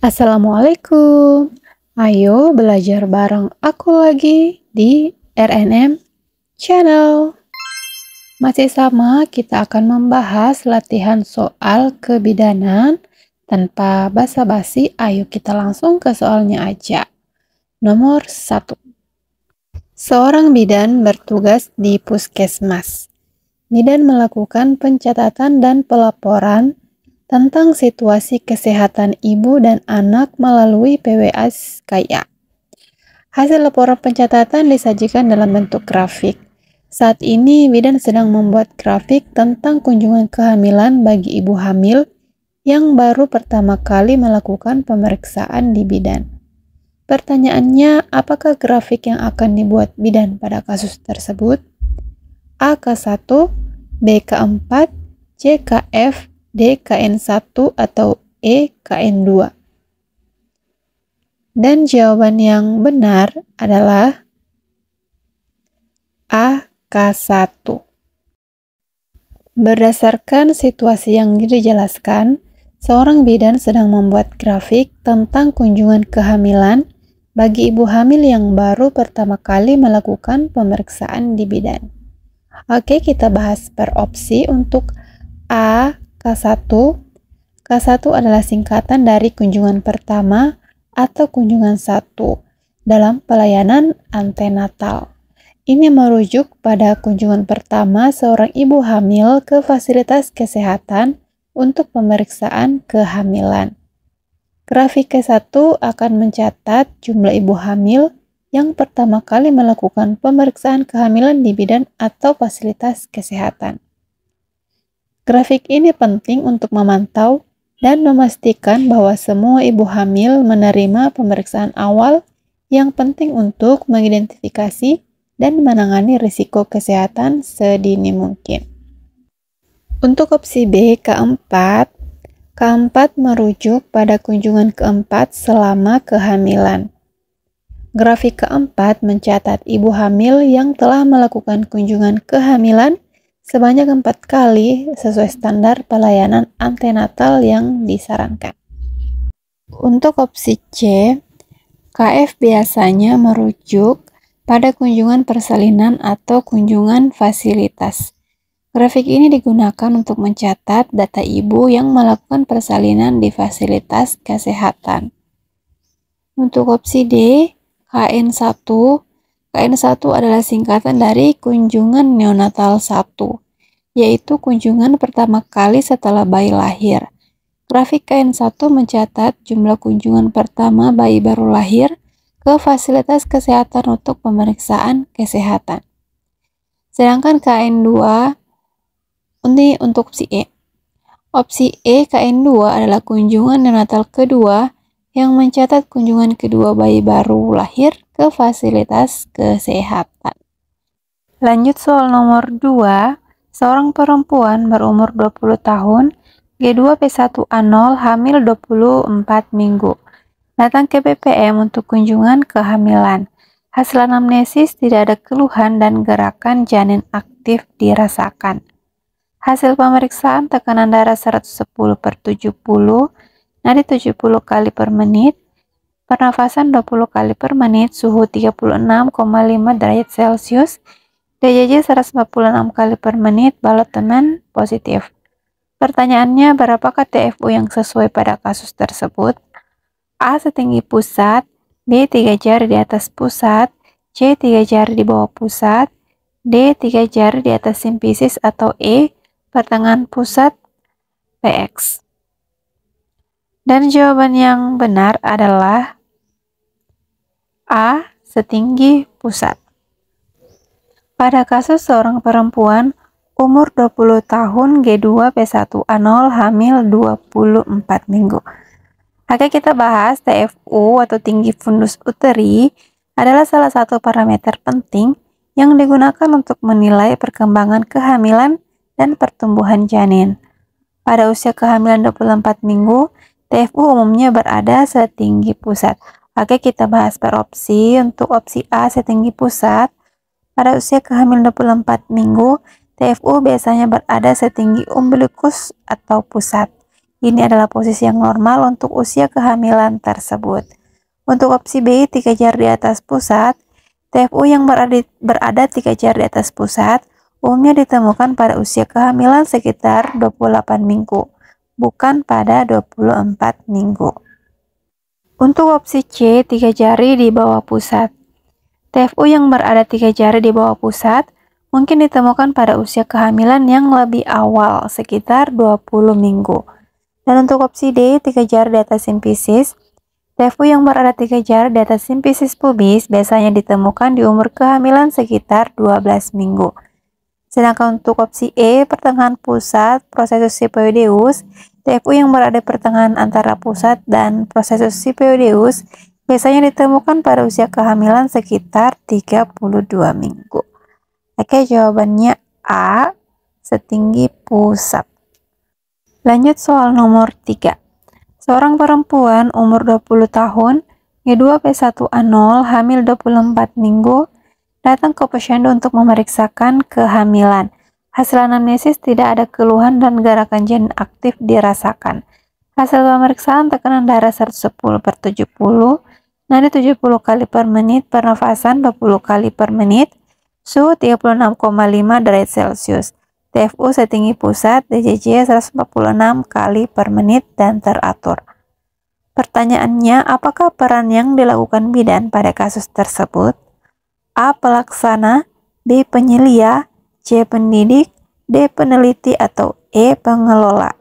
Assalamualaikum. Ayo belajar bareng aku lagi di RNM Channel. Masih sama, kita akan membahas latihan soal kebidanan. Tanpa basa-basi, ayo kita langsung ke soalnya aja. Nomor 1. Seorang bidan bertugas di puskesmas. Bidan melakukan pencatatan dan pelaporan tentang situasi kesehatan ibu dan anak melalui PWA Kaya. Hasil laporan pencatatan disajikan dalam bentuk grafik. Saat ini, bidan sedang membuat grafik tentang kunjungan kehamilan bagi ibu hamil yang baru pertama kali melakukan pemeriksaan di bidan. Pertanyaannya, apakah grafik yang akan dibuat bidan pada kasus tersebut? A K1, B K4, C KF, D KN1 atau E KN2. Dan jawaban yang benar adalah A K1. Berdasarkan situasi yang dijelaskan, seorang bidan sedang membuat grafik tentang kunjungan kehamilan bagi ibu hamil yang baru pertama kali melakukan pemeriksaan di bidan. Oke, kita bahas per opsi. Untuk A K1. K1 adalah singkatan dari kunjungan pertama atau kunjungan 1 dalam pelayanan antenatal. Ini merujuk pada kunjungan pertama seorang ibu hamil ke fasilitas kesehatan untuk pemeriksaan kehamilan. Grafik K1 akan mencatat jumlah ibu hamil yang pertama kali melakukan pemeriksaan kehamilan di bidan atau fasilitas kesehatan. Grafik ini penting untuk memantau dan memastikan bahwa semua ibu hamil menerima pemeriksaan awal yang penting untuk mengidentifikasi dan menangani risiko kesehatan sedini mungkin. Untuk opsi B, K4 merujuk pada kunjungan keempat selama kehamilan. Grafik keempat mencatat ibu hamil yang telah melakukan kunjungan kehamilan sebanyak 4 kali sesuai standar pelayanan antenatal yang disarankan. Untuk opsi C, KF biasanya merujuk pada kunjungan persalinan atau kunjungan fasilitas. Grafik ini digunakan untuk mencatat data ibu yang melakukan persalinan di fasilitas kesehatan. Untuk opsi D, KN1 adalah singkatan dari kunjungan neonatal 1, yaitu kunjungan pertama kali setelah bayi lahir. Grafik KN1 mencatat jumlah kunjungan pertama bayi baru lahir ke fasilitas kesehatan untuk pemeriksaan kesehatan. Sedangkan KN2 ini untuk opsi E. Opsi E KN2 adalah kunjungan neonatal kedua yang mencatat kunjungan kedua bayi baru lahir ke fasilitas kesehatan. Lanjut soal nomor 2. Seorang perempuan berumur 20 tahun, G2P1A0, hamil 24 minggu. Datang ke BPM untuk kunjungan kehamilan. Hasil anamnesis tidak ada keluhan dan gerakan janin aktif dirasakan. Hasil pemeriksaan tekanan darah 110/70, nadi 70 kali per menit, pernafasan 20 kali per menit, suhu 36,5 derajat Celcius, DJJ 146 kali per menit, balot teman positif. Pertanyaannya, berapakah TFU yang sesuai pada kasus tersebut? A. Setinggi pusat, B. 3 jari di atas pusat, C. 3 jari di bawah pusat, D. 3 jari di atas simfisis, atau E. Pertengahan pusat PX. Dan jawaban yang benar adalah A. Setinggi pusat. Pada kasus seorang perempuan umur 20 tahun, G2P1A0, hamil 24 minggu. Oke, kita bahas TFU atau tinggi fundus uteri adalah salah satu parameter penting yang digunakan untuk menilai perkembangan kehamilan dan pertumbuhan janin. Pada usia kehamilan 24 minggu, TFU umumnya berada setinggi pusat. Oke, kita bahas per opsi. Untuk opsi A, setinggi pusat. Pada usia kehamilan 24 minggu, TFU biasanya berada setinggi umbilikus atau pusat. Ini adalah posisi yang normal untuk usia kehamilan tersebut. Untuk opsi B, 3 jari di atas pusat, TFU yang berada 3 jari di atas pusat umumnya ditemukan pada usia kehamilan sekitar 28 minggu, bukan pada 24 minggu. Untuk opsi C, 3 jari di bawah pusat. TFU yang berada 3 jari di bawah pusat mungkin ditemukan pada usia kehamilan yang lebih awal, sekitar 20 minggu. Dan untuk opsi D, 3 jari di atas simfisis. TFU yang berada 3 jari di atas simfisis pubis biasanya ditemukan di umur kehamilan sekitar 12 minggu. Sedangkan untuk opsi E, pertengahan pusat, prosesus sipoideus, TFU yang berada pertengahan antara pusat dan prosesus sipoideus biasanya ditemukan pada usia kehamilan sekitar 32 minggu. Oke, jawabannya A, setinggi pusat. Lanjut soal nomor 3. Seorang perempuan umur 20 tahun, G2P1A0, hamil 24 minggu, datang ke posyandu untuk memeriksakan kehamilan. Hasil anamnesis tidak ada keluhan dan gerakan janin aktif dirasakan. Hasil pemeriksaan tekanan darah 110/70, nadi 70 kali per menit, pernafasan 20 kali per menit, suhu 36,5 derajat Celcius. TFU setinggi pusat, DJJ 146 kali per menit dan teratur. Pertanyaannya, apakah peran yang dilakukan bidan pada kasus tersebut? A. Pelaksana, B. Penyelia, C. Pendidik, D. Peneliti, atau E. Pengelola.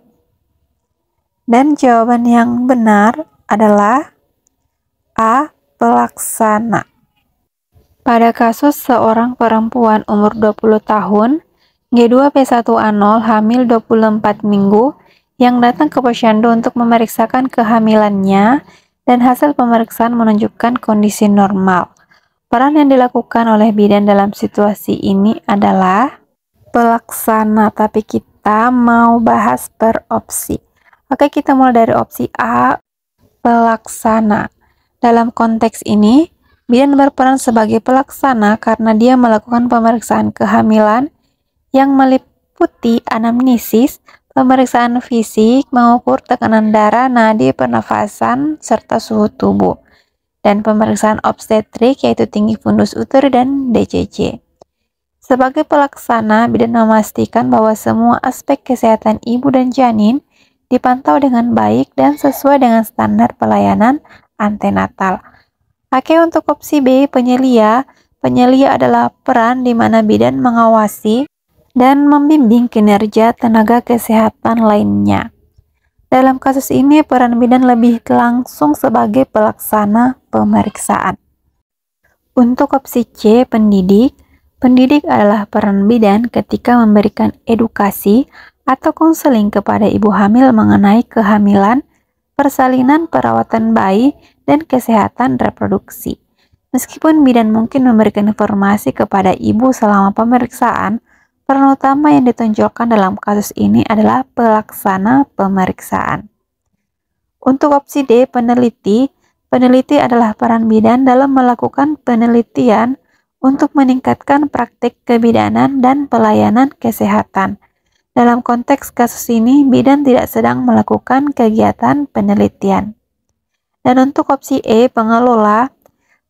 Dan jawaban yang benar adalah A. Pelaksana. Pada kasus seorang perempuan umur 20 tahun, G2P1A0 hamil 24 minggu yang datang ke posyandu untuk memeriksakan kehamilannya dan hasil pemeriksaan menunjukkan kondisi normal. Peran yang dilakukan oleh bidan dalam situasi ini adalah pelaksana, tapi kita mau bahas per opsi. Oke, kita mulai dari opsi A, pelaksana. Dalam konteks ini, bidan berperan sebagai pelaksana karena dia melakukan pemeriksaan kehamilan yang meliputi anamnesis, pemeriksaan fisik, mengukur tekanan darah, nadi, pernafasan, serta suhu tubuh, dan pemeriksaan obstetrik yaitu tinggi fundus uteri dan DCC. Sebagai pelaksana, bidan memastikan bahwa semua aspek kesehatan ibu dan janin dipantau dengan baik dan sesuai dengan standar pelayanan antenatal. Oke, untuk opsi B, penyelia. Penyelia adalah peran di mana bidan mengawasi dan membimbing kinerja tenaga kesehatan lainnya. Dalam kasus ini, peran bidan lebih langsung sebagai pelaksana pemeriksaan. Untuk opsi C, pendidik. Pendidik adalah peran bidan ketika memberikan edukasi atau konseling kepada ibu hamil mengenai kehamilan, persalinan, perawatan bayi, dan kesehatan reproduksi. Meskipun bidan mungkin memberikan informasi kepada ibu selama pemeriksaan, peran utama yang ditonjolkan dalam kasus ini adalah pelaksana pemeriksaan. Untuk opsi D, peneliti. Peneliti adalah peran bidan dalam melakukan penelitian untuk meningkatkan praktik kebidanan dan pelayanan kesehatan. Dalam konteks kasus ini, bidan tidak sedang melakukan kegiatan penelitian. Dan untuk opsi E, pengelola.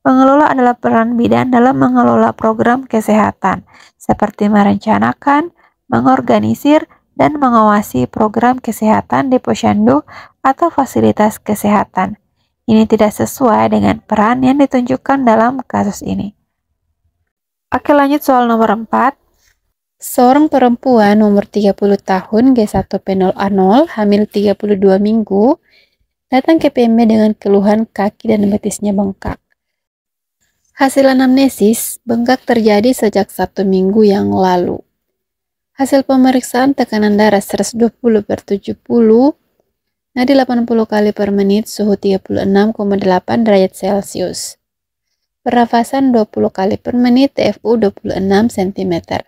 Pengelola adalah peran bidan dalam mengelola program kesehatan, seperti merencanakan, mengorganisir, dan mengawasi program kesehatan di posyandu atau fasilitas kesehatan. Ini tidak sesuai dengan peran yang ditunjukkan dalam kasus ini. Oke, lanjut soal nomor 4. Seorang perempuan umur 30 tahun, G1P0A0, hamil 32 minggu, datang ke PMB dengan keluhan kaki dan betisnya bengkak. Hasil anamnesis, bengkak terjadi sejak 1 minggu yang lalu. Hasil pemeriksaan tekanan darah 120/70, nadi 80 kali per menit, suhu 36,8 derajat Celcius. Pernafasan 20 kali per menit, TFU 26 cm.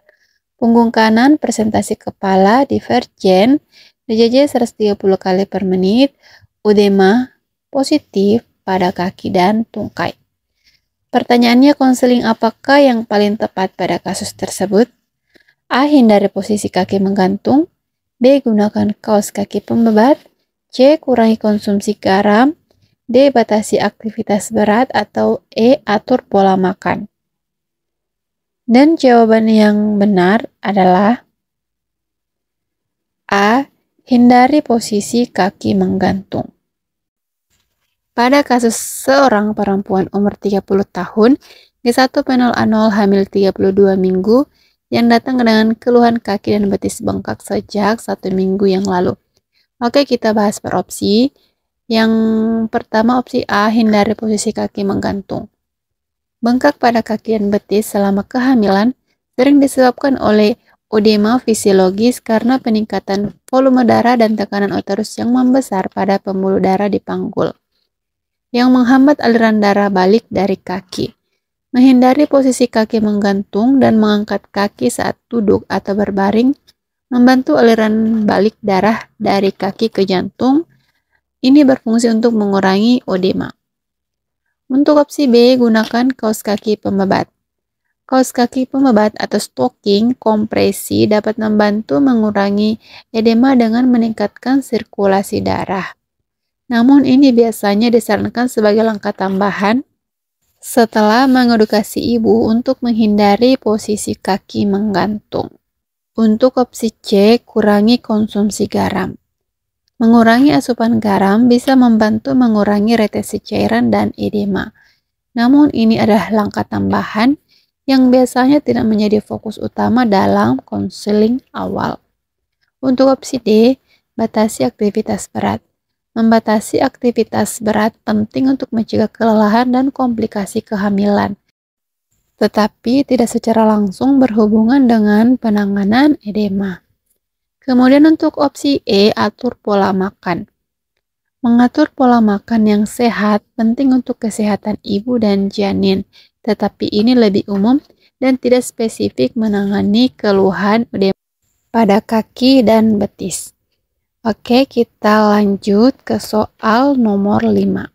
Punggung kanan, presentasi kepala divergen, DJJ 130 kali per menit, udema positif pada kaki dan tungkai. Pertanyaannya, konseling apakah yang paling tepat pada kasus tersebut? A. Hindari posisi kaki menggantung. B. Gunakan kaos kaki pembebat. C. Kurangi konsumsi garam. D. Batasi aktivitas berat. Atau E. Atur pola makan. Dan jawaban yang benar adalah A. Hindari posisi kaki menggantung. Pada kasus seorang perempuan umur 30 tahun, G1-Phenol-A0 hamil 32 minggu yang datang dengan keluhan kaki dan betis bengkak sejak 1 minggu yang lalu. Oke, kita bahas per opsi. Yang pertama, opsi A, hindari posisi kaki menggantung. Bengkak pada kaki dan betis selama kehamilan sering disebabkan oleh edema fisiologis karena peningkatan volume darah dan tekanan uterus yang membesar pada pembuluh darah di panggul, yang menghambat aliran darah balik dari kaki. Menghindari posisi kaki menggantung dan mengangkat kaki saat duduk atau berbaring membantu aliran balik darah dari kaki ke jantung. Ini berfungsi untuk mengurangi edema. Untuk opsi B, gunakan kaos kaki pembebat. Kaos kaki pembebat atau stocking kompresi dapat membantu mengurangi edema dengan meningkatkan sirkulasi darah. Namun ini biasanya disarankan sebagai langkah tambahan setelah mengedukasi ibu untuk menghindari posisi kaki menggantung. Untuk opsi C, kurangi konsumsi garam. Mengurangi asupan garam bisa membantu mengurangi retensi cairan dan edema. Namun ini adalah langkah tambahan yang biasanya tidak menjadi fokus utama dalam konseling awal. Untuk opsi D, batasi aktivitas berat. Membatasi aktivitas berat penting untuk mencegah kelelahan dan komplikasi kehamilan, tetapi tidak secara langsung berhubungan dengan penanganan edema. Kemudian untuk opsi E, atur pola makan. Mengatur pola makan yang sehat penting untuk kesehatan ibu dan janin, tetapi ini lebih umum dan tidak spesifik menangani keluhan edema pada kaki dan betis. Oke, kita lanjut ke soal nomor 5.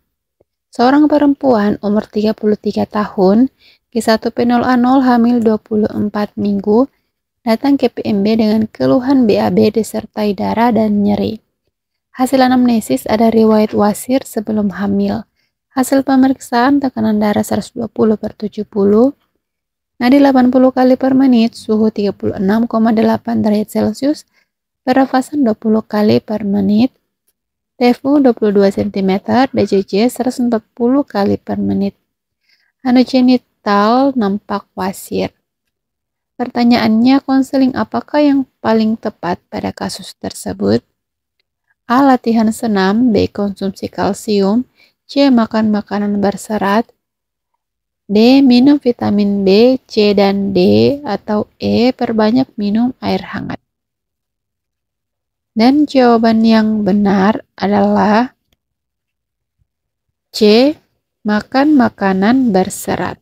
Seorang perempuan umur 33 tahun, G1-Phenol-A0 hamil 24 minggu, datang ke PMB dengan keluhan BAB disertai darah dan nyeri. Hasil anamnesis ada riwayat wasir sebelum hamil. Hasil pemeriksaan tekanan darah 120/70, nadi 80 kali per menit, suhu 36,8 derajat Celcius, pernafasan 20 kali per menit, TFU 22 cm, BCG 140 kali per menit. Anogenital nampak wasir. Pertanyaannya, konseling apakah yang paling tepat pada kasus tersebut? A. Latihan senam. B. Konsumsi kalsium. C. Makan makanan berserat. D. Minum vitamin B, C, dan D. Atau E. Perbanyak minum air hangat. Dan jawaban yang benar adalah C. Makan makanan berserat.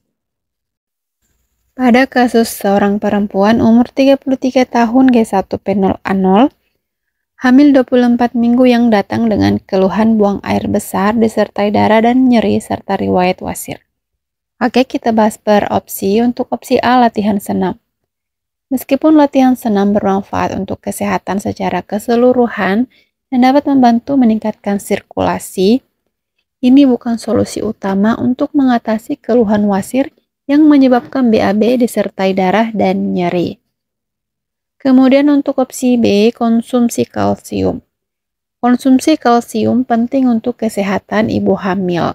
Pada kasus seorang perempuan umur 33 tahun G1-Phenol-A0 hamil 24 minggu yang datang dengan keluhan buang air besar disertai darah dan nyeri serta riwayat wasir. Oke, kita bahas per opsi. Untuk opsi A, latihan senam. Meskipun latihan senam bermanfaat untuk kesehatan secara keseluruhan dan dapat membantu meningkatkan sirkulasi, ini bukan solusi utama untuk mengatasi keluhan wasir yang menyebabkan BAB disertai darah dan nyeri. Kemudian untuk opsi B, konsumsi kalsium. Konsumsi kalsium penting untuk kesehatan ibu hamil,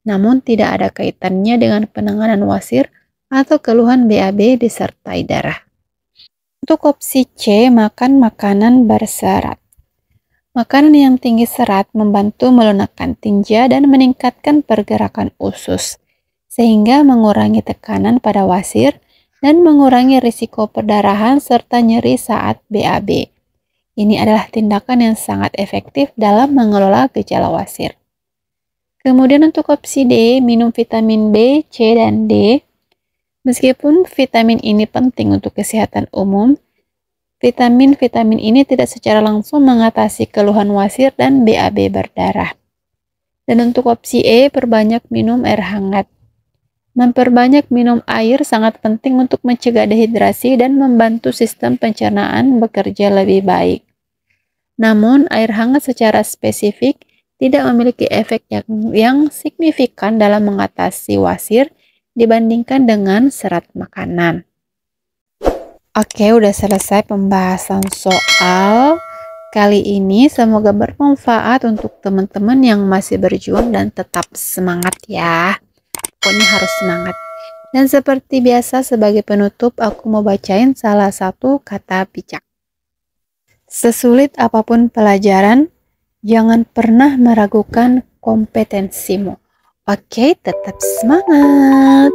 namun tidak ada kaitannya dengan penanganan wasir atau keluhan BAB disertai darah. Untuk opsi C, makan makanan berserat. Makanan yang tinggi serat membantu melunakkan tinja dan meningkatkan pergerakan usus, sehingga mengurangi tekanan pada wasir dan mengurangi risiko perdarahan serta nyeri saat BAB. Ini adalah tindakan yang sangat efektif dalam mengelola gejala wasir. Kemudian untuk opsi D, minum vitamin B, C, dan D. Meskipun vitamin ini penting untuk kesehatan umum, vitamin ini tidak secara langsung mengatasi keluhan wasir dan BAB berdarah. Dan untuk opsi E, perbanyak minum air hangat. Memperbanyak minum air sangat penting untuk mencegah dehidrasi dan membantu sistem pencernaan bekerja lebih baik. Namun, air hangat secara spesifik tidak memiliki efek yang signifikan dalam mengatasi wasir dibandingkan dengan serat makanan. Oke, udah selesai pembahasan soal kali ini. Semoga bermanfaat untuk teman-teman yang masih berjuang dan tetap semangat ya. Pokoknya harus semangat. Dan seperti biasa sebagai penutup, aku mau bacain salah satu kata bijak. Sesulit apapun pelajaran, jangan pernah meragukan kompetensimu. Oke, tetap semangat.